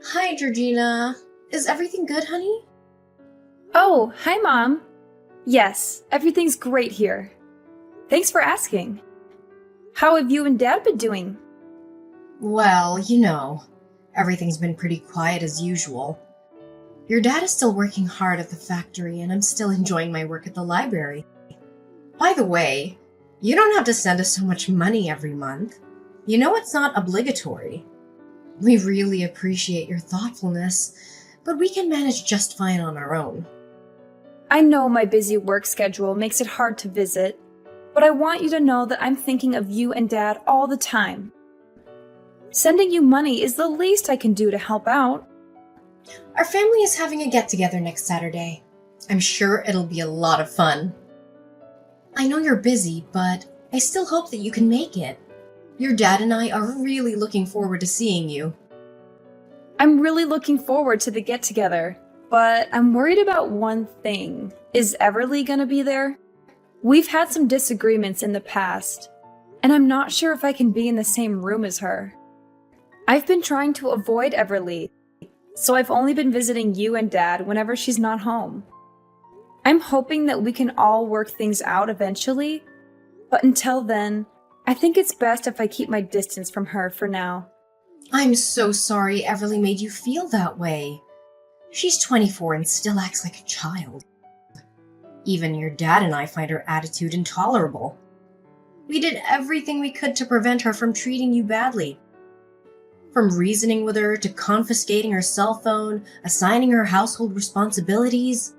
Hi, Georgina. Is everything good, honey? Oh, hi, Mom. Yes, everything's great here. Thanks for asking. How have you and Dad been doing? Well, everything's been pretty quiet as usual. Your dad is still working hard at the factory, and I'm still enjoying my work at the library. By the way, you don't have to send us so much money every month. You know it's not obligatory. We really appreciate your thoughtfulness, but we can manage just fine on our own. I know my busy work schedule makes it hard to visit, but I want you to know that I'm thinking of you and Dad all the time. Sending you money is the least I can do to help out. Our family is having a get-together next Saturday. I'm sure it'll be a lot of fun. I know you're busy, but I still hope that you can make it. Your dad and I are really looking forward to seeing you. I'm really looking forward to the get-together, but I'm worried about one thing. Is Everly gonna be there? We've had some disagreements in the past, and I'm not sure if I can be in the same room as her. I've been trying to avoid Everly, so I've only been visiting you and Dad whenever she's not home. I'm hoping that we can all work things out eventually, but until then, I think it's best if I keep my distance from her for now. I'm so sorry Everly made you feel that way. She's 24 and still acts like a child. Even your dad and I find her attitude intolerable. We did everything we could to prevent her from treating you badly. From reasoning with her to confiscating her cell phone, assigning her household responsibilities.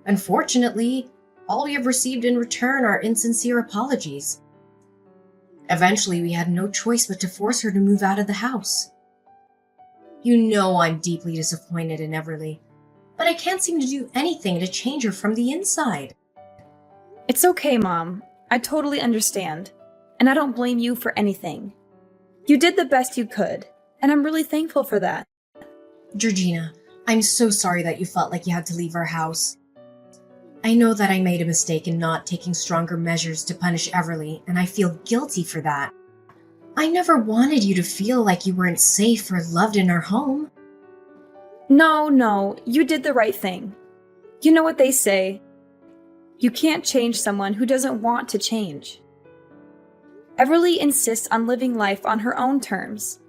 Unfortunately, all we have received in return are insincere apologies. Eventually, we had no choice but to force her to move out of the house. You know I'm deeply disappointed in Everly, but I can't seem to do anything to change her from the inside. It's okay, Mom. I totally understand, and I don't blame you for anything. You did the best you could, and I'm really thankful for that. Georgina, I'm so sorry that you felt like you had to leave our house. I know that I made a mistake in not taking stronger measures to punish Everly, and I feel guilty for that. I never wanted you to feel like you weren't safe or loved in our home. No, you did the right thing. You know what they say. You can't change someone who doesn't want to change. Everly insists on living life on her own terms,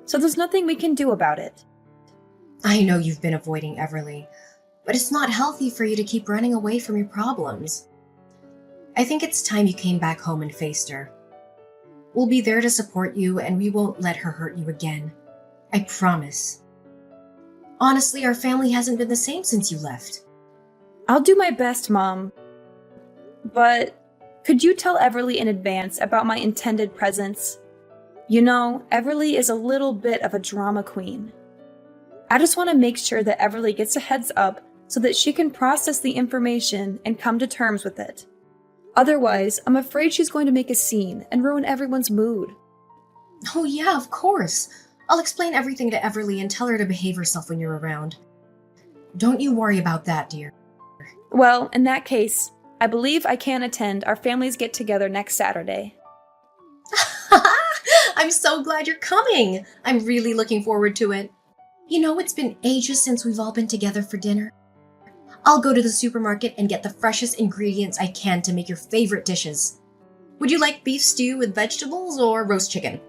so there's nothing we can do about it. I know you've been avoiding Everly, but it's not healthy for you to keep running away from your problems. I think it's time you came back home and faced her. We'll be there to support you, and we won't let her hurt you again. I promise. Honestly, our family hasn't been the same since you left. I'll do my best, Mom. But could you tell Everly in advance about my intended presence? You know, Everly is a little bit of a drama queen. I just want to make sure that Everly gets a heads up so that she can process the information and come to terms with it. Otherwise, I'm afraid she's going to make a scene and ruin everyone's mood. Oh yeah, of course. I'll explain everything to Everly and tell her to behave herself when you're around. Don't you worry about that, dear. Well, in that case, I believe I can attend our families get-together next Saturday. I'm so glad you're coming. I'm really looking forward to it. You know, it's been ages since we've all been together for dinner. I'll go to the supermarket and get the freshest ingredients I can to make your favorite dishes. Would you like beef stew with vegetables or roast chicken?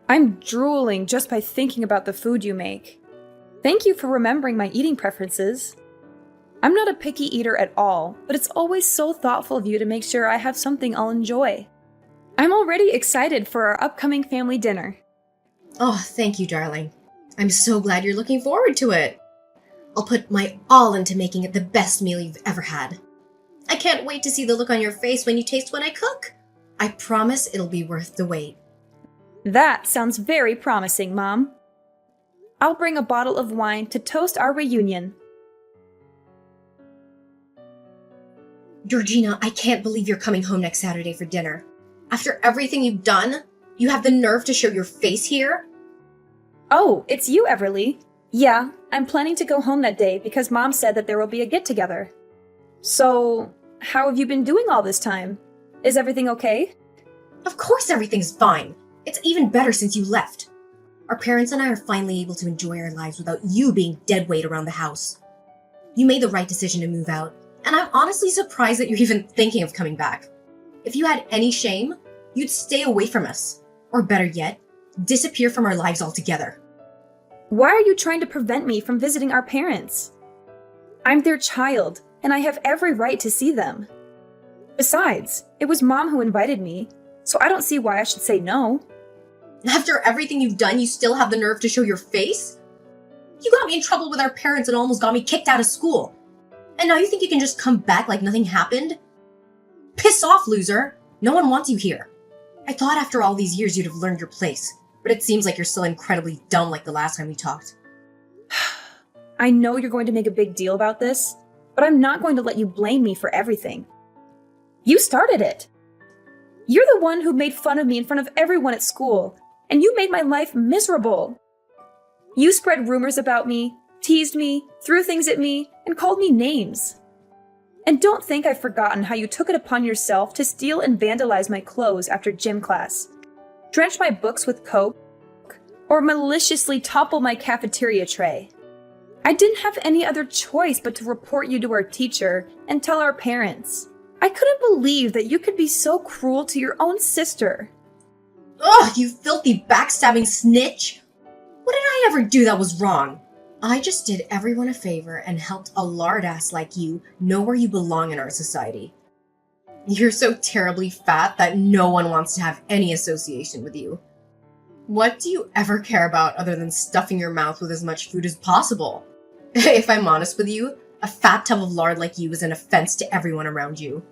I'm drooling just by thinking about the food you make. Thank you for remembering my eating preferences. I'm not a picky eater at all, but it's always so thoughtful of you to make sure I have something I'll enjoy. I'm already excited for our upcoming family dinner. Oh, thank you, darling. I'm so glad you're looking forward to it. I'll put my all into making it the best meal you've ever had. I can't wait to see the look on your face when you taste what I cook. I promise it'll be worth the wait. That sounds very promising, Mom. I'll bring a bottle of wine to toast our reunion. Georgina, I can't believe you're coming home next Saturday for dinner. After everything you've done, you have the nerve to show your face here? Oh, it's you, Everly. Yeah, I'm planning to go home that day because Mom said that there will be a get-together. So, how have you been doing all this time? Is everything okay? Of course everything's fine. It's even better since you left. Our parents and I are finally able to enjoy our lives without you being dead weight around the house. You made the right decision to move out, and I'm honestly surprised that you're even thinking of coming back. If you had any shame, you'd stay away from us. Or better yet, disappear from our lives altogether. Why are you trying to prevent me from visiting our parents? I'm their child, and I have every right to see them. Besides, it was Mom who invited me, so I don't see why I should say no. After everything you've done, you still have the nerve to show your face? You got me in trouble with our parents and almost got me kicked out of school. And now you think you can just come back like nothing happened? Piss off, loser! No one wants you here. I thought after all these years you'd have learned your place, but it seems like you're still incredibly dumb like the last time we talked. I know you're going to make a big deal about this, but I'm not going to let you blame me for everything. You started it. You're the one who made fun of me in front of everyone at school, and you made my life miserable. You spread rumors about me, teased me, threw things at me, and called me names. And don't think I've forgotten how you took it upon yourself to steal and vandalize my clothes after gym class, drench my books with Coke, or maliciously topple my cafeteria tray. I didn't have any other choice but to report you to our teacher and tell our parents. I couldn't believe that you could be so cruel to your own sister. Ugh, you filthy backstabbing snitch! What did I ever do that was wrong? I just did everyone a favor and helped a lard ass like you know where you belong in our society. You're so terribly fat that no one wants to have any association with you. What do you ever care about other than stuffing your mouth with as much food as possible? If I'm honest with you, a fat tub of lard like you is an offense to everyone around you.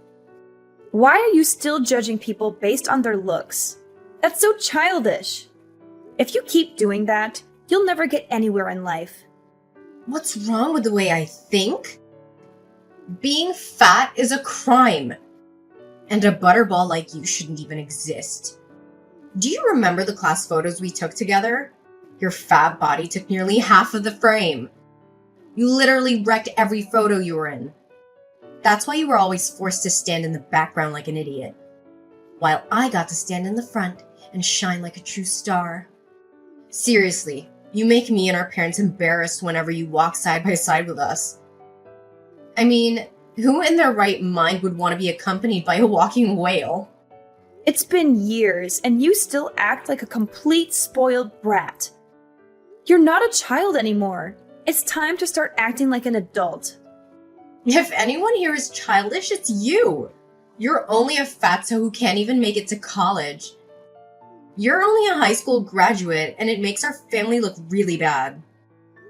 Why are you still judging people based on their looks? That's so childish. If you keep doing that, you'll never get anywhere in life. What's wrong with the way I think? Being fat is a crime. And a butterball like you shouldn't even exist. Do you remember the class photos we took together? Your fat body took nearly half of the frame. You literally wrecked every photo you were in. That's why you were always forced to stand in the background like an idiot, while I got to stand in the front and shine like a true star. Seriously, you make me and our parents embarrassed whenever you walk side by side with us. I mean, who in their right mind would want to be accompanied by a walking whale? It's been years, and you still act like a complete spoiled brat. You're not a child anymore. It's time to start acting like an adult. If anyone here is childish, it's you. You're only a fatso who can't even make it to college. You're only a high school graduate, and it makes our family look really bad.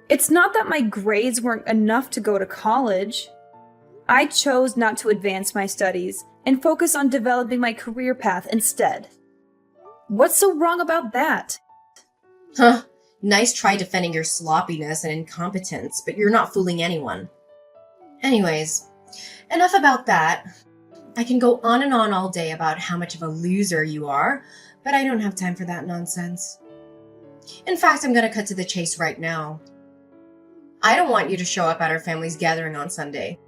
It's not that my grades weren't enough to go to college. I chose not to advance my studies and focus on developing my career path instead. What's so wrong about that? Huh. Nice try defending your sloppiness and incompetence, but you're not fooling anyone. Anyways, enough about that. I can go on and on all day about how much of a loser you are, but I don't have time for that nonsense. In fact, I'm gonna cut to the chase right now. I don't want you to show up at our family's gathering on Sunday.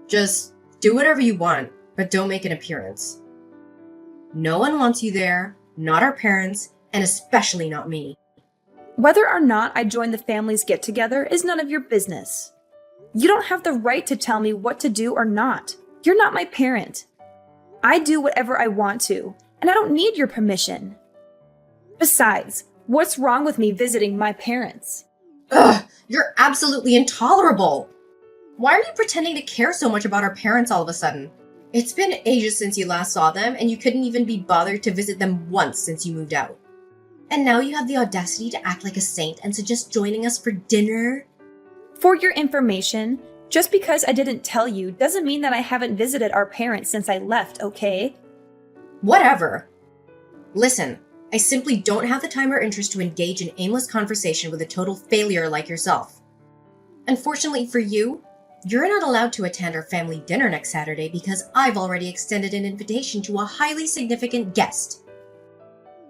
Just do whatever you want, but don't make an appearance. No one wants you there, not our parents, and especially not me. Whether or not I join the family's get-together is none of your business. You don't have the right to tell me what to do or not. You're not my parent. I do whatever I want to, and I don't need your permission. Besides, what's wrong with me visiting my parents? Ugh, you're absolutely intolerable. Why are you pretending to care so much about our parents all of a sudden? It's been ages since you last saw them, and you couldn't even be bothered to visit them once since you moved out. And now you have the audacity to act like a saint and suggest joining us for dinner? For your information, just because I didn't tell you doesn't mean that I haven't visited our parents since I left, okay? Whatever. Listen, I simply don't have the time or interest to engage in aimless conversation with a total failure like yourself. Unfortunately for you, you're not allowed to attend our family dinner next Saturday because I've already extended an invitation to a highly significant guest.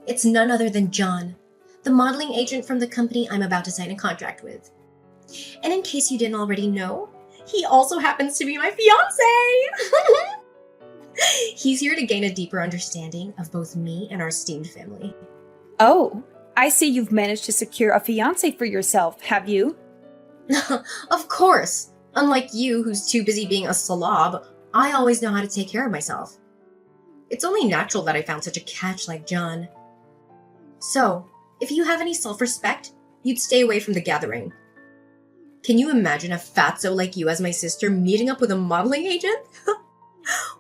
It's none other than John, the modeling agent from the company I'm about to sign a contract with. And in case you didn't already know, he also happens to be my fiancé! He's here to gain a deeper understanding of both me and our esteemed family. Oh, I see you've managed to secure a fiancé for yourself, have you? Of course! Unlike you, who's too busy being a slob, I always know how to take care of myself. It's only natural that I found such a catch like John. So, if you have any self-respect, you'd stay away from the gathering. Can you imagine a fatso like you as my sister meeting up with a modeling agent?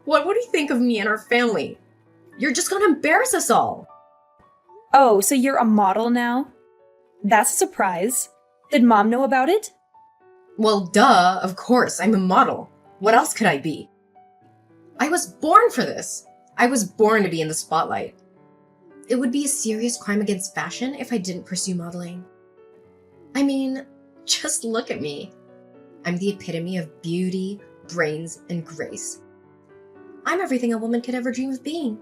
What would he think of me and our family? You're just gonna embarrass us all. Oh, so you're a model now? That's a surprise. Did Mom know about it? Well, duh, of course, I'm a model. What else could I be? I was born for this. I was born to be in the spotlight. It would be a serious crime against fashion if I didn't pursue modeling. I mean, just look at me. I'm the epitome of beauty, brains, and grace. I'm everything a woman could ever dream of being.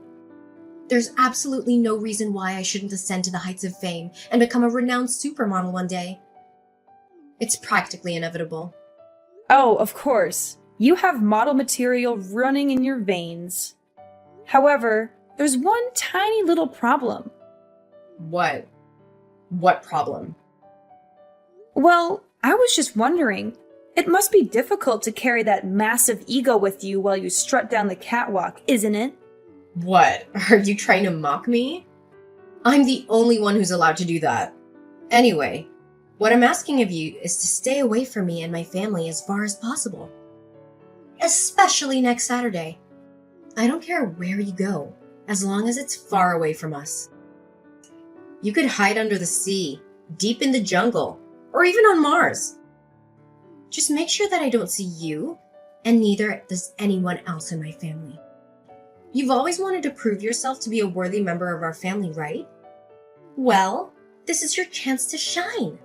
There's absolutely no reason why I shouldn't ascend to the heights of fame and become a renowned supermodel one day. It's practically inevitable. Oh, of course. You have model material running in your veins. However, there's one tiny little problem. What? What problem? Well, I was just wondering. It must be difficult to carry that massive ego with you while you strut down the catwalk, isn't it? What? Are you trying to mock me? I'm the only one who's allowed to do that. Anyway, what I'm asking of you is to stay away from me and my family as far as possible. Especially next Saturday. I don't care where you go, as long as it's far away from us. You could hide under the sea, deep in the jungle, or even on Mars. Just make sure that I don't see you, and neither does anyone else in my family. You've always wanted to prove yourself to be a worthy member of our family, right? Well, this is your chance to shine.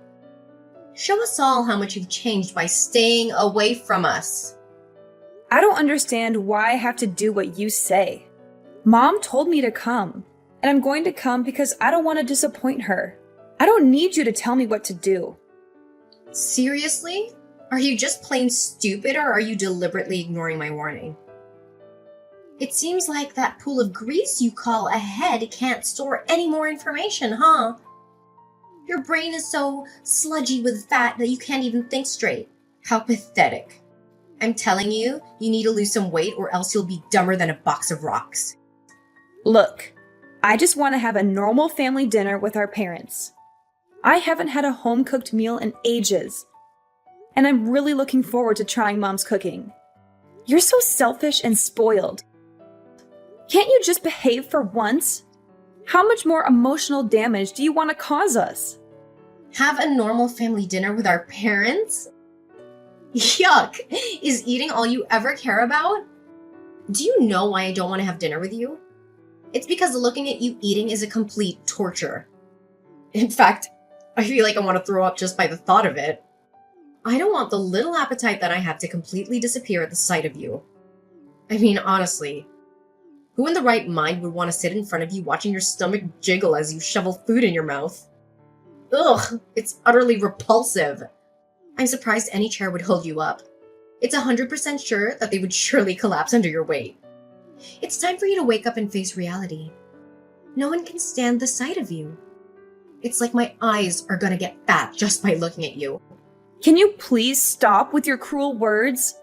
Show us all how much you've changed by staying away from us. I don't understand why I have to do what you say. Mom told me to come, and I'm going to come because I don't want to disappoint her. I don't need you to tell me what to do. Seriously? Are you just plain stupid, or are you deliberately ignoring my warning? It seems like that pool of grease you call a head can't store any more information, huh? Your brain is so sludgy with fat that you can't even think straight. How pathetic. I'm telling you, you need to lose some weight or else you'll be dumber than a box of rocks. Look, I just want to have a normal family dinner with our parents. I haven't had a home-cooked meal in ages, and I'm really looking forward to trying Mom's cooking. You're so selfish and spoiled. Can't you just behave for once? How much more emotional damage do you want to cause us? Have a normal family dinner with our parents? Yuck! Is eating all you ever care about? Do you know why I don't want to have dinner with you? It's because looking at you eating is a complete torture. In fact, I feel like I want to throw up just by the thought of it. I don't want the little appetite that I have to completely disappear at the sight of you. I mean, honestly, who in the right mind would want to sit in front of you watching your stomach jiggle as you shovel food in your mouth? Ugh, it's utterly repulsive. I'm surprised any chair would hold you up. It's 100% sure that they would surely collapse under your weight. It's time for you to wake up and face reality. No one can stand the sight of you. It's like my eyes are gonna get fat just by looking at you. Can you please stop with your cruel words?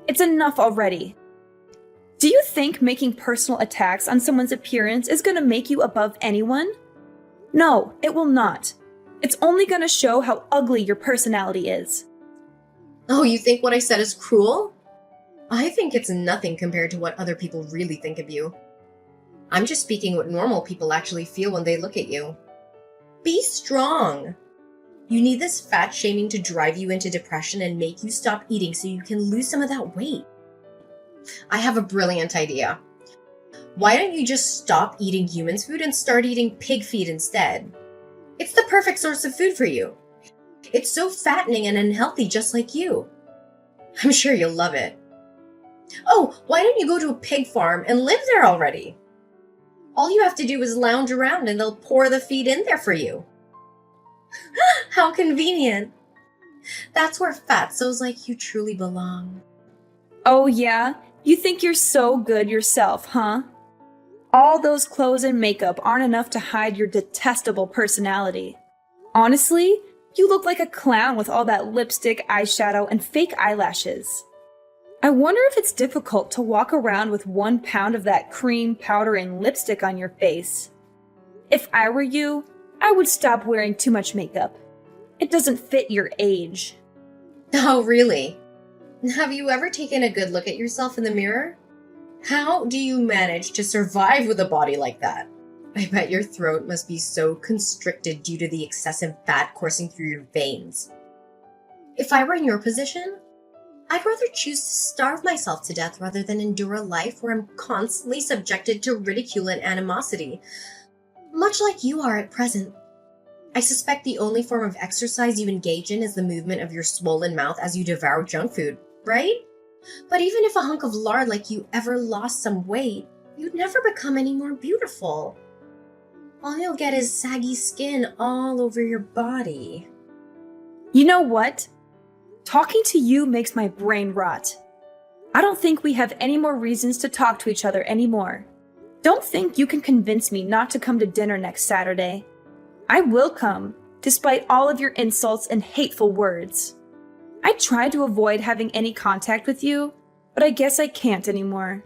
It's enough already. Do you think making personal attacks on someone's appearance is going to make you above anyone? No, it will not. It's only going to show how ugly your personality is. Oh, you think what I said is cruel? I think it's nothing compared to what other people really think of you. I'm just speaking what normal people actually feel when they look at you. Be strong. You need this fat shaming to drive you into depression and make you stop eating so you can lose some of that weight. I have a brilliant idea. Why don't you just stop eating humans' food and start eating pig feed instead? It's the perfect source of food for you. It's so fattening and unhealthy, just like you. I'm sure you'll love it. Oh, why don't you go to a pig farm and live there already? All you have to do is lounge around and they'll pour the feed in there for you. How convenient. That's where fatsos like you truly belong. Oh yeah? You think you're so good yourself, huh? All those clothes and makeup aren't enough to hide your detestable personality. Honestly, you look like a clown with all that lipstick, eyeshadow, and fake eyelashes. I wonder if it's difficult to walk around with 1 pound of that cream, powder, and lipstick on your face. If I were you, I would stop wearing too much makeup. It doesn't fit your age. Oh, really? Have you ever taken a good look at yourself in the mirror? How do you manage to survive with a body like that? I bet your throat must be so constricted due to the excessive fat coursing through your veins. If I were in your position, I'd rather choose to starve myself to death rather than endure a life where I'm constantly subjected to ridicule and animosity, much like you are at present. I suspect the only form of exercise you engage in is the movement of your swollen mouth as you devour junk food, right? But even if a hunk of lard like you ever lost some weight, you'd never become any more beautiful. All you'll get is saggy skin all over your body. You know what? Talking to you makes my brain rot. I don't think we have any more reasons to talk to each other anymore. Don't think you can convince me not to come to dinner next Saturday. I will come, despite all of your insults and hateful words. I tried to avoid having any contact with you, but I guess I can't anymore.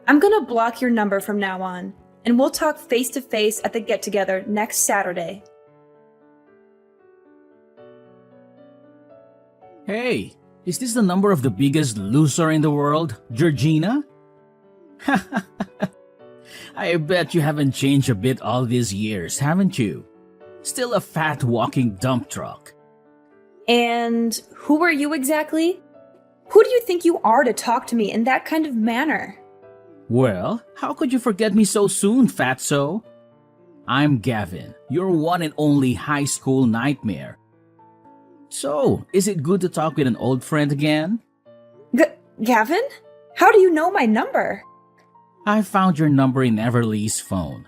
I'm gonna block your number from now on, and we'll talk face to face at the get-together next Saturday. Hey, is this the number of the biggest loser in the world, Georgina? I bet you haven't changed a bit all these years, haven't you? Still a fat walking dump truck. And who are you exactly? Who do you think you are to talk to me in that kind of manner? Well, how could you forget me so soon, fatso? I'm Gavin, your one and only high school nightmare. So, is it good to talk with an old friend again? Gavin? How do you know my number? I found your number in Everly's phone.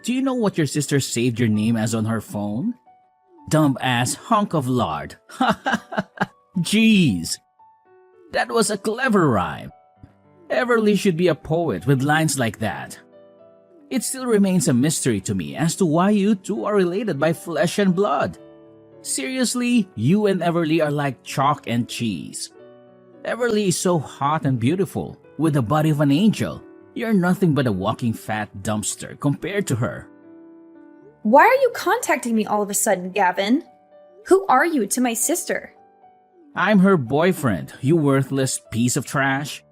Do you know what your sister saved your name as on her phone? Dumb-ass hunk of lard. Jeez. That was a clever rhyme. Everly should be a poet with lines like that. It still remains a mystery to me as to why you two are related by flesh and blood. Seriously, you and Everly are like chalk and cheese. Everly is so hot and beautiful, with the body of an angel. You're nothing but a walking fat dumpster compared to her. Why are you contacting me all of a sudden, Gavin? Who are you to my sister? I'm her boyfriend, you worthless piece of trash.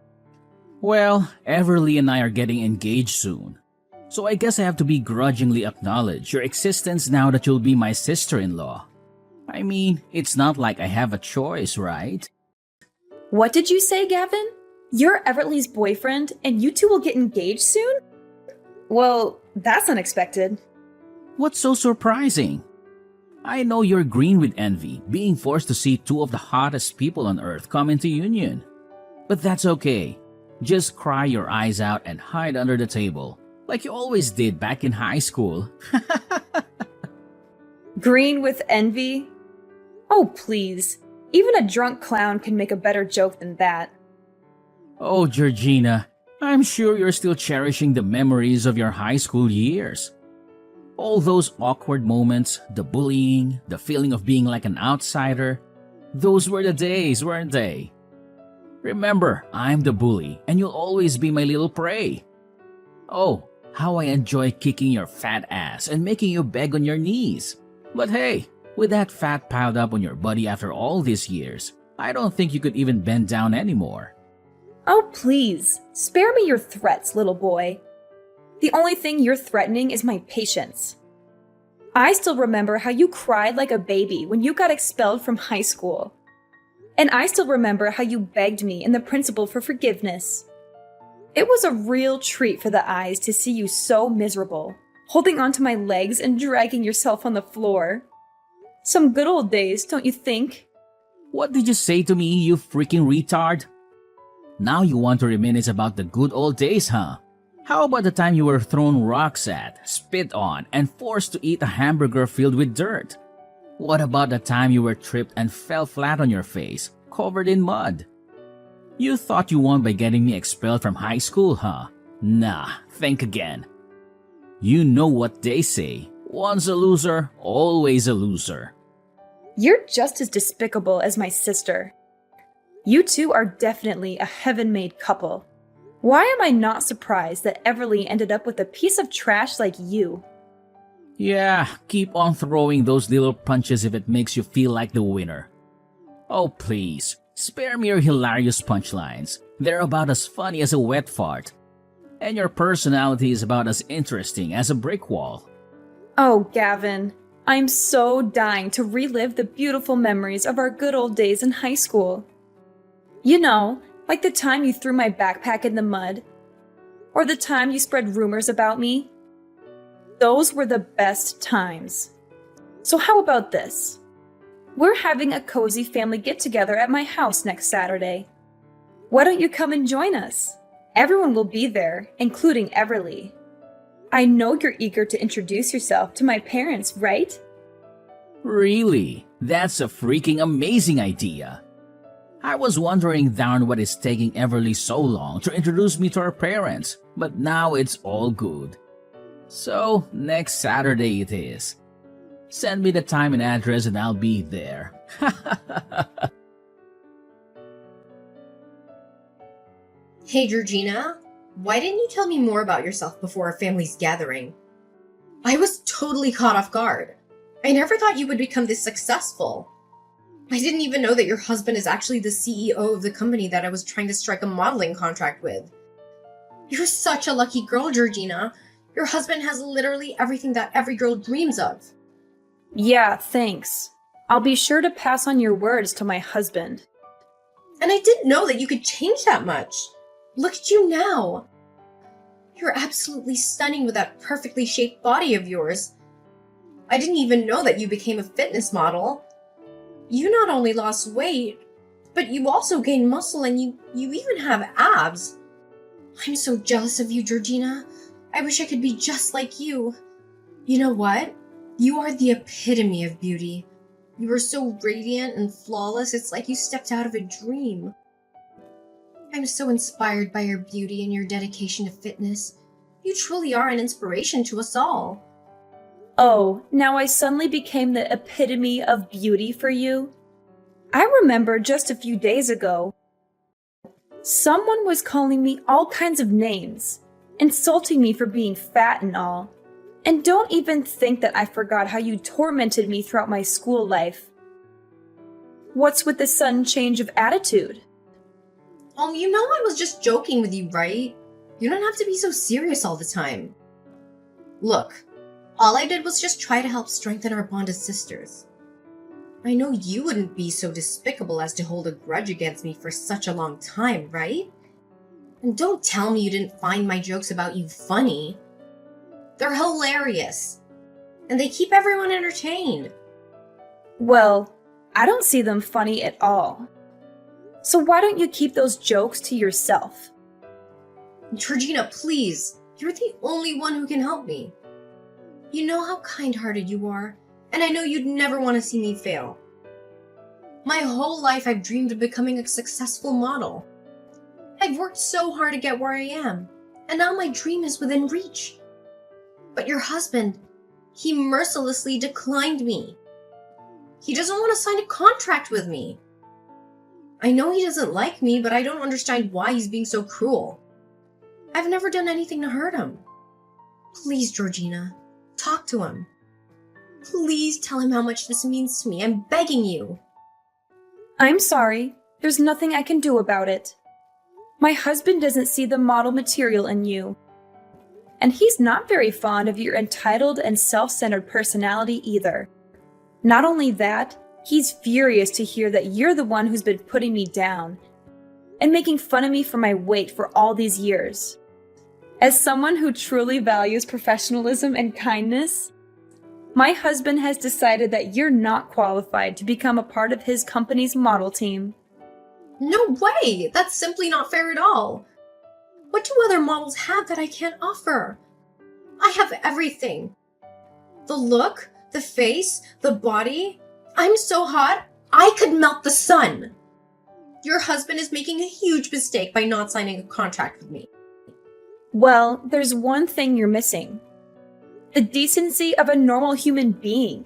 Well, Everly and I are getting engaged soon. So I guess I have to begrudgingly acknowledge your existence now that you'll be my sister-in-law. I mean, it's not like I have a choice, right? What did you say, Gavin? You're Everly's boyfriend, and you two will get engaged soon? Well, that's unexpected. What's so surprising? I know you're green with envy, being forced to see two of the hottest people on earth come into union. But that's okay. Just cry your eyes out and hide under the table, like you always did back in high school. Green with envy? Oh, please. Even a drunk clown can make a better joke than that. Oh, Georgina, I'm sure you're still cherishing the memories of your high school years. All those awkward moments, the bullying, the feeling of being like an outsider, those were the days, weren't they? Remember, I'm the bully, and you'll always be my little prey. Oh, how I enjoy kicking your fat ass and making you beg on your knees. But hey, with that fat piled up on your body after all these years, I don't think you could even bend down anymore. Oh, please. Spare me your threats, little boy. The only thing you're threatening is my patience. I still remember how you cried like a baby when you got expelled from high school. And I still remember how you begged me and the principal for forgiveness. It was a real treat for the eyes to see you so miserable, holding onto my legs and dragging yourself on the floor. Some good old days, don't you think? What did you say to me, you freaking retard? Now you want to reminisce about the good old days, huh? How about the time you were thrown rocks at, spit on, and forced to eat a hamburger filled with dirt? What about the time you were tripped and fell flat on your face, covered in mud? You thought you won by getting me expelled from high school, huh? Nah, think again. You know what they say. Once a loser, always a loser. You're just as despicable as my sister. You two are definitely a heaven-made couple. Why am I not surprised that Everly ended up with a piece of trash like you? Yeah, keep on throwing those little punches if it makes you feel like the winner. Oh please, spare me your hilarious punchlines. They're about as funny as a wet fart. And your personality is about as interesting as a brick wall. Oh, Gavin, I'm so dying to relive the beautiful memories of our good old days in high school. You know, like the time you threw my backpack in the mud, or the time you spread rumors about me. Those were the best times. So how about this? We're having a cozy family get-together at my house next Saturday. Why don't you come and join us? Everyone will be there, including Everly. I know you're eager to introduce yourself to my parents, right? Really? That's a freaking amazing idea. I was wondering darn what is taking Everly so long to introduce me to her parents, but now it's all good. So, next Saturday it is. Send me the time and address and I'll be there. Hey, Georgina, why didn't you tell me more about yourself before our family's gathering? I was totally caught off guard. I never thought you would become this successful. I didn't even know that your husband is actually the CEO of the company that I was trying to strike a modeling contract with. You're such a lucky girl, Georgina. Your husband has literally everything that every girl dreams of. Yeah, thanks. I'll be sure to pass on your words to my husband. And I didn't know that you could change that much. Look at you now. You're absolutely stunning with that perfectly shaped body of yours. I didn't even know that you became a fitness model. You not only lost weight, but you also gained muscle and you even have abs. I'm so jealous of you, Georgina. I wish I could be just like you. You know what? You are the epitome of beauty. You are so radiant and flawless, it's like you stepped out of a dream. I'm so inspired by your beauty and your dedication to fitness. You truly are an inspiration to us all. Oh, now I suddenly became the epitome of beauty for you? I remember just a few days ago, someone was calling me all kinds of names, insulting me for being fat and all. And don't even think that I forgot how you tormented me throughout my school life. What's with the sudden change of attitude? Oh, you know I was just joking with you, right? You don't have to be so serious all the time. Look, all I did was just try to help strengthen our bond as sisters. I know you wouldn't be so despicable as to hold a grudge against me for such a long time, right? And don't tell me you didn't find my jokes about you funny. They're hilarious. And they keep everyone entertained. Well, I don't see them funny at all. So why don't you keep those jokes to yourself? Georgina, please. You're the only one who can help me. You know how kind-hearted you are, and I know you'd never want to see me fail. My whole life I've dreamed of becoming a successful model. I've worked so hard to get where I am, and now my dream is within reach. But your husband, he mercilessly declined me. He doesn't want to sign a contract with me. I know he doesn't like me, but I don't understand why he's being so cruel. I've never done anything to hurt him. Please, Georgina, talk to him. Please tell him how much this means to me. I'm begging you. I'm sorry. There's nothing I can do about it. My husband doesn't see the model material in you. And he's not very fond of your entitled and self-centered personality either. Not only that, he's furious to hear that you're the one who's been putting me down and making fun of me for my weight for all these years. As someone who truly values professionalism and kindness, my husband has decided that you're not qualified to become a part of his company's model team. No way! That's simply not fair at all. What do other models have that I can't offer? I have everything. The look, the face, the body. I'm so hot, I could melt the sun. Your husband is making a huge mistake by not signing a contract with me. Well, there's one thing you're missing: the decency of a normal human being.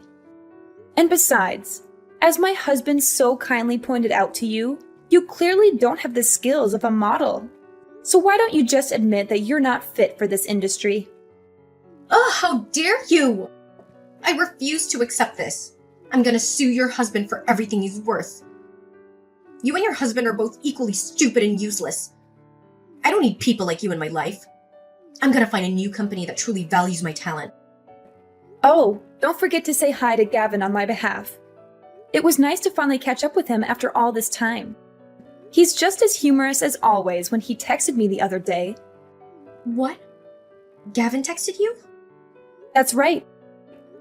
And besides, as my husband so kindly pointed out to you, you clearly don't have the skills of a model. So why don't you just admit that you're not fit for this industry? Ugh, how dare you! I refuse to accept this. I'm gonna sue your husband for everything he's worth. You and your husband are both equally stupid and useless. I don't need people like you in my life. I'm gonna find a new company that truly values my talent. Oh, don't forget to say hi to Gavin on my behalf. It was nice to finally catch up with him after all this time. He's just as humorous as always when he texted me the other day. What? Gavin texted you? That's right.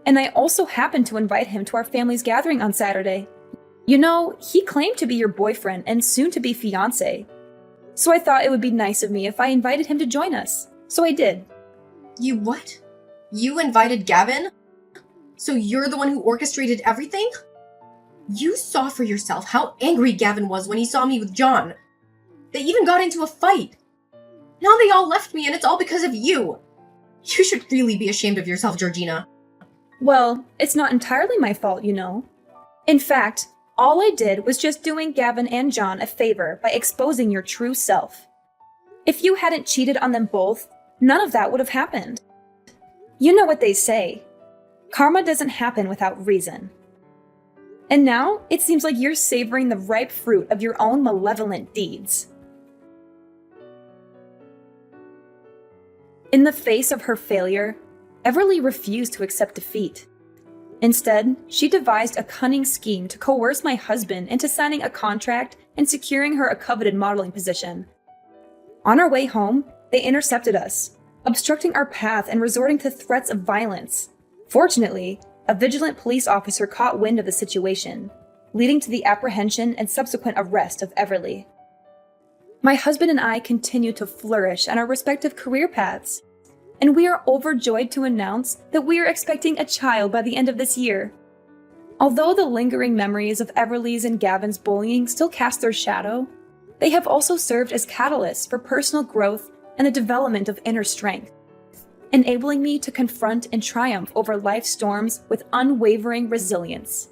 And I also happened to invite him to our family's gathering on Saturday. You know, he claimed to be your boyfriend and soon-to-be fiancé. So I thought it would be nice of me if I invited him to join us. So I did. You what? You invited Gavin? So you're the one who orchestrated everything? You saw for yourself how angry Gavin was when he saw me with John. They even got into a fight. Now they all left me and it's all because of you. You should really be ashamed of yourself, Georgina. Well, it's not entirely my fault, you know. In fact, all I did was just doing Gavin and John a favor by exposing your true self. If you hadn't cheated on them both, none of that would have happened. You know what they say. Karma doesn't happen without reason. And now, it seems like you're savoring the ripe fruit of your own malevolent deeds. In the face of her failure, Everly refused to accept defeat. Instead, she devised a cunning scheme to coerce my husband into signing a contract and securing her a coveted modeling position. On our way home, they intercepted us, obstructing our path and resorting to threats of violence. Fortunately, a vigilant police officer caught wind of the situation, leading to the apprehension and subsequent arrest of Everly. My husband and I continue to flourish on our respective career paths, and we are overjoyed to announce that we are expecting a child by the end of this year. Although the lingering memories of Everly's and Gavin's bullying still cast their shadow, they have also served as catalysts for personal growth and the development of inner strength, enabling me to confront and triumph over life's storms with unwavering resilience.